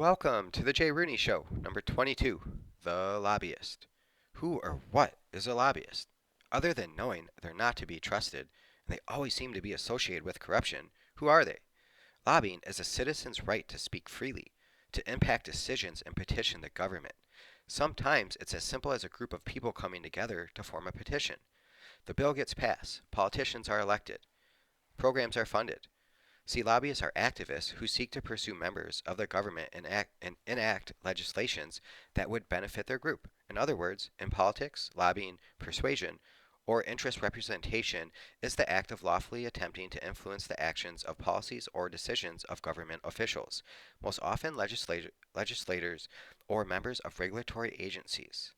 Welcome to the JRooneyShow, number 22, The Lobbyist. Who or what is a lobbyist? Other than knowing they're not to be trusted, and they always seem to be associated with corruption, who are they? Lobbying is a citizen's right to speak freely, to impact decisions and petition the government. Sometimes it's as simple as a group of people coming together to form a petition. The bill gets passed, politicians are elected, programs are funded. See, lobbyists are activists who seek to pursue members of the government and enact legislations that would benefit their group. In other words, in politics, lobbying, persuasion, or interest representation is the act of lawfully attempting to influence the actions of policies or decisions of government officials, most often legislators or members of regulatory agencies.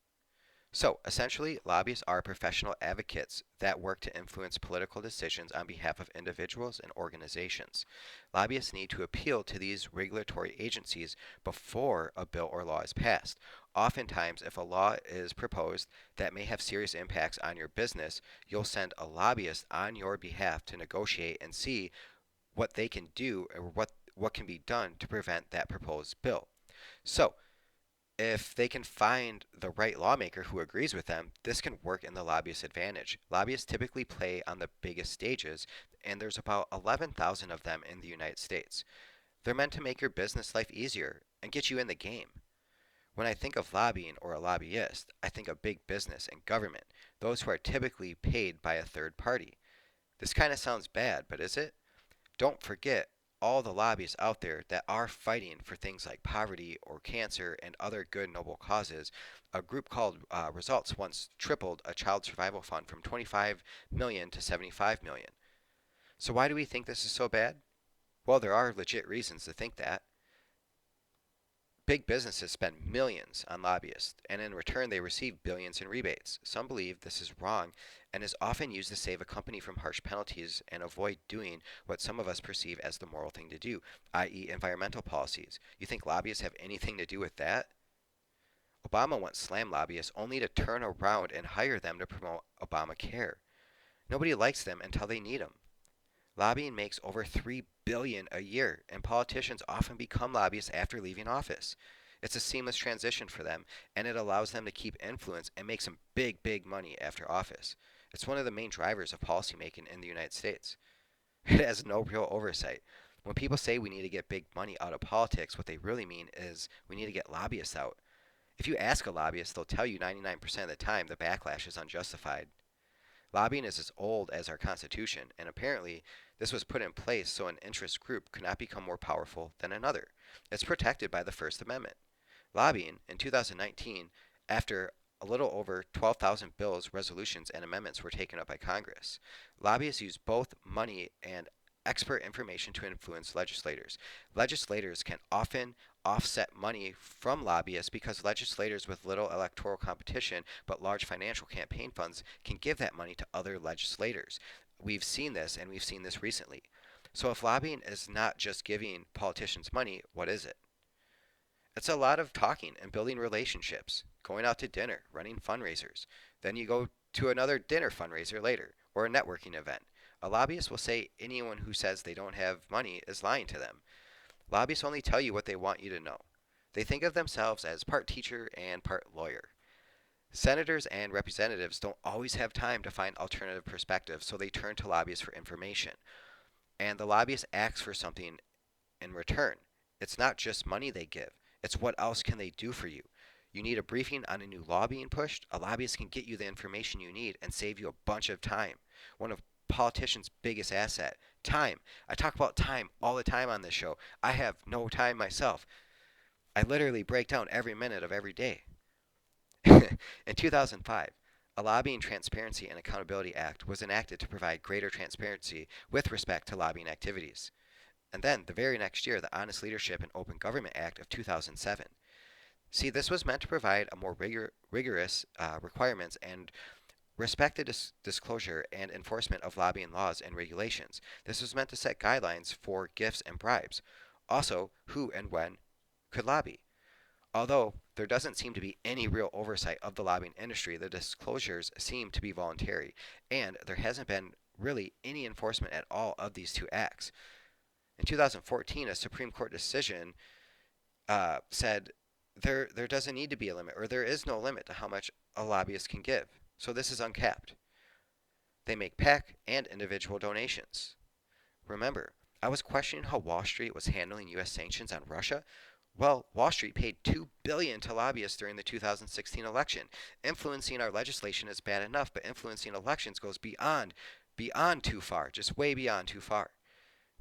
So, essentially, lobbyists are professional advocates that work to influence political decisions on behalf of individuals and organizations. Lobbyists need to appeal to these regulatory agencies before a bill or law is passed. Oftentimes, if a law is proposed that may have serious impacts on your business, you'll send a lobbyist on your behalf to negotiate and see what they can do or what can be done to prevent that proposed bill. So, if they can find the right lawmaker who agrees with them, this can work in the lobbyist's advantage. Lobbyists typically play on the biggest stages, and there's about 11,000 of them in the United States. They're meant to make your business life easier and get you in the game. When I think of lobbying or a lobbyist, I think of big business and government, those who are typically paid by a third party. This kind of sounds bad, but is it? Don't forget all the lobbyists out there that are fighting for things like poverty or cancer and other good noble causes. A group called Results once tripled a child survival fund from 25 million to 75 million. So why do we think this is so bad? Well, there are legit reasons to think that. Big businesses spend millions on lobbyists, and in return they receive billions in rebates. Some believe this is wrong and is often used to save a company from harsh penalties and avoid doing what some of us perceive as the moral thing to do, i.e., environmental policies. You think lobbyists have anything to do with that? Obama once slammed lobbyists only to turn around and hire them to promote Obamacare. Nobody likes them until they need them. Lobbying makes over $3 billion a year, and politicians often become lobbyists after leaving office. It's a seamless transition for them, and it allows them to keep influence and make some big, big money after office. It's one of the main drivers of policymaking in the United States. It has no real oversight. When people say we need to get big money out of politics, what they really mean is we need to get lobbyists out. If you ask a lobbyist, they'll tell you 99% of the time the backlash is unjustified. Lobbying is as old as our Constitution, and apparently this was put in place so an interest group could not become more powerful than another. It's protected by the First Amendment. Lobbying, in 2019, after a little over 12,000 bills, resolutions, and amendments were taken up by Congress. Lobbyists use both money and expert information to influence legislators. Legislators can often offset money from lobbyists because legislators with little electoral competition but large financial campaign funds can give that money to other legislators. We've seen this, and we've seen this recently. So if lobbying is not just giving politicians money, what is it? It's a lot of talking and building relationships, going out to dinner, running fundraisers. Then you go to another dinner fundraiser later, or a networking event. A lobbyist will say anyone who says they don't have money is lying to them. Lobbyists only tell you what they want you to know. They think of themselves as part teacher and part lawyer. Senators and representatives don't always have time to find alternative perspectives, so they turn to lobbyists for information. And the lobbyist asks for something in return. It's not just money they give, it's what else can they do for you. You need a briefing on a new law being pushed, a lobbyist can get you the information you need and save you a bunch of time. One of politicians' biggest asset, time. I talk about time all the time on this show. I have no time myself. I literally break down every minute of every day. In 2005, a Lobbying Transparency and Accountability Act was enacted to provide greater transparency with respect to lobbying activities. And then, the very next year, the Honest Leadership and Open Government Act of 2007. See, this was meant to provide a more rigorous requirements and respect the disclosure and enforcement of lobbying laws and regulations. This was meant to set guidelines for gifts and bribes. Also, who and when could lobby. Although there doesn't seem to be any real oversight of the lobbying industry, the disclosures seem to be voluntary, and there hasn't been really any enforcement at all of these two acts. In 2014, a Supreme Court decision said there doesn't need to be a limit, or there is no limit to how much a lobbyist can give. So this is uncapped. They make PAC and individual donations. Remember, I was questioning how Wall Street was handling U.S. sanctions on Russia. Well, Wall Street paid $2 billion to lobbyists during the 2016 election. Influencing our legislation is bad enough, but influencing elections goes beyond too far, just way beyond too far.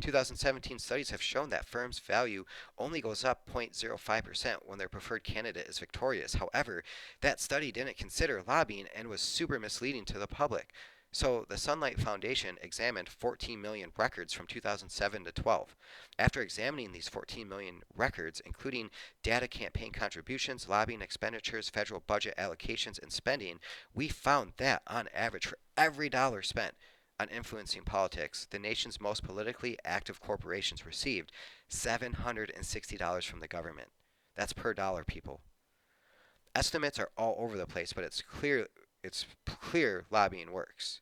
2017 studies have shown that firms' value only goes up 0.05% when their preferred candidate is victorious. However, that study didn't consider lobbying and was super misleading to the public. So, the Sunlight Foundation examined 14 million records from 2007 to 12. After examining these 14 million records, including data campaign contributions, lobbying expenditures, federal budget allocations, and spending, we found that, on average, for every dollar spent on influencing politics, the nation's most politically active corporations received $760 from the government. That's per dollar, people. Estimates are all over the place, but it's clear lobbying works.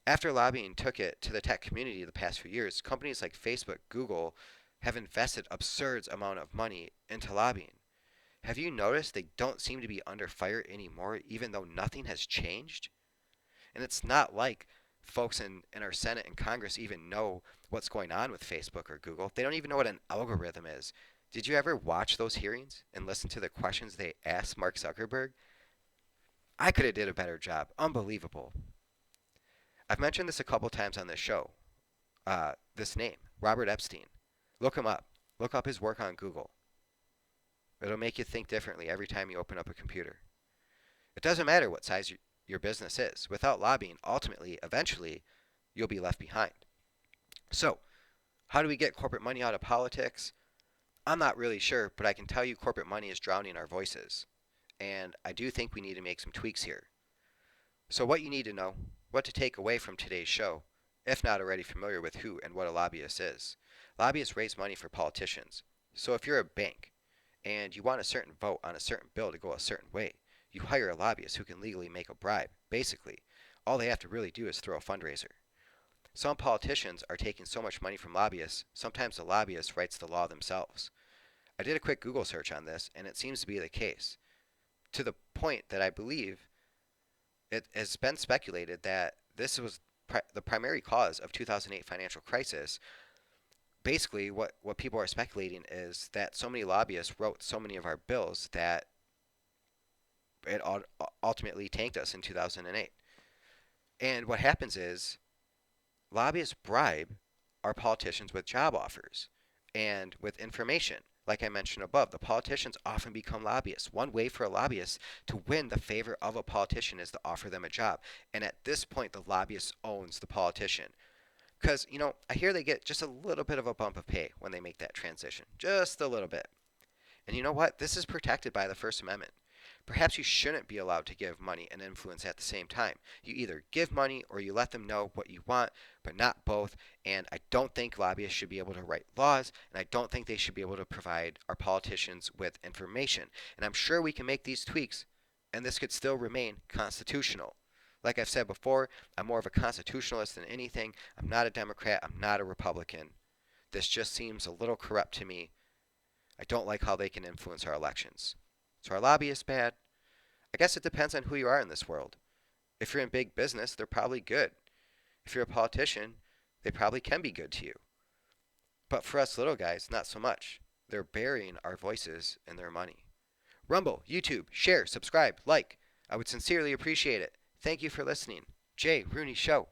After lobbying took it to the tech community the past few years, companies like Facebook, Google have invested absurd amount of money into lobbying. Have you noticed they don't seem to be under fire anymore, even though nothing has changed? And it's not like folks in our Senate and Congress even know what's going on with Facebook or Google. They don't even know what an algorithm is. Did you ever watch those hearings and listen to the questions they asked Mark Zuckerberg? I could have did a better job. Unbelievable. I've mentioned this a couple times on this show. This name, Robert Epstein. Look him up. Look up his work on Google. It'll make you think differently every time you open up a computer. It doesn't matter what size your business is. Without lobbying, ultimately, eventually, you'll be left behind. So, how do we get corporate money out of politics? I'm not really sure, but I can tell you corporate money is drowning our voices. And I do think we need to make some tweaks here. So what you need to know, what to take away from today's show, if not already familiar with who and what a lobbyist is. Lobbyists raise money for politicians. So if you're a bank and you want a certain vote on a certain bill to go a certain way, you hire a lobbyist who can legally make a bribe. Basically, all they have to really do is throw a fundraiser. Some politicians are taking so much money from lobbyists, sometimes the lobbyist writes the law themselves. I did a quick Google search on this, and it seems to be the case. To the point that I believe it has been speculated that this was the primary cause of 2008 financial crisis. Basically, what people are speculating is that so many lobbyists wrote so many of our bills that it ultimately tanked us in 2008. And what happens is lobbyists bribe our politicians with job offers and with information. Like I mentioned above, the politicians often become lobbyists. One way for a lobbyist to win the favor of a politician is to offer them a job. And at this point, the lobbyist owns the politician. Because, I hear they get just a little bit of a bump of pay when they make that transition. Just a little bit. And you know what? This is protected by the First Amendment. Perhaps you shouldn't be allowed to give money and influence at the same time. You either give money or you let them know what you want, but not both. And I don't think lobbyists should be able to write laws, and I don't think they should be able to provide our politicians with information. And I'm sure we can make these tweaks, and this could still remain constitutional. Like I've said before, I'm more of a constitutionalist than anything. I'm not a Democrat. I'm not a Republican. This just seems a little corrupt to me. I don't like how they can influence our elections. So are lobbyists bad? I guess it depends on who you are in this world. If you're in big business, they're probably good. If you're a politician, they probably can be good to you. But for us little guys, not so much. They're burying our voices in their money. Rumble, YouTube, share, subscribe, like. I would sincerely appreciate it. Thank you for listening. JRooneyShow.